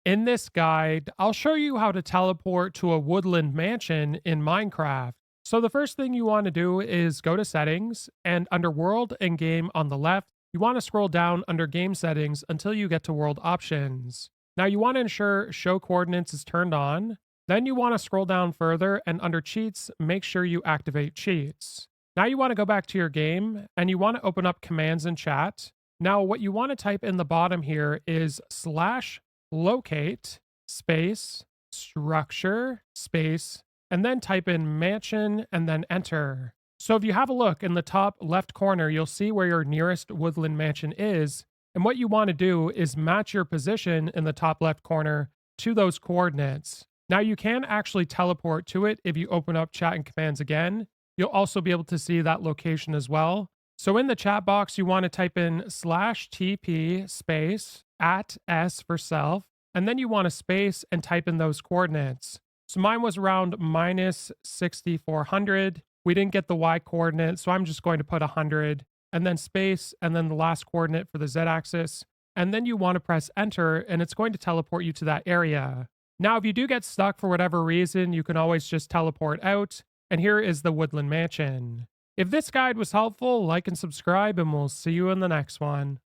In this guide, I'll show you how to teleport to a woodland mansion in Minecraft. So the first thing you want to do is go to settings, and under world and game on the left, you want to scroll down under game settings until you get to world options. Now you want to ensure show coordinates is turned on. Then you want to scroll down further and under cheats, make sure you activate cheats. Now you want to go back to your game and you want to open up commands and chat. Now what you want to type in the bottom here is slash locate space structure space and then type in mansion and then enter. So if you have a look in the top left corner, you'll see where your nearest woodland mansion is. And what you want to do is match your position in the top left corner to those coordinates. Now you can actually teleport to it if you open up chat and commands again. You'll also be able to see that location as well. So in the chat box, you want to type in slash TP space at S for self, and then you want to space and type in those coordinates. So mine was around minus 6,400. We didn't get the Y coordinate, so I'm just going to put 100 and then space and then the last coordinate for the Z axis. And then you want to press enter and it's going to teleport you to that area. Now, if you do get stuck for whatever reason, you can always just teleport out. And here is the Woodland Mansion. If this guide was helpful, like and subscribe, and we'll see you in the next one.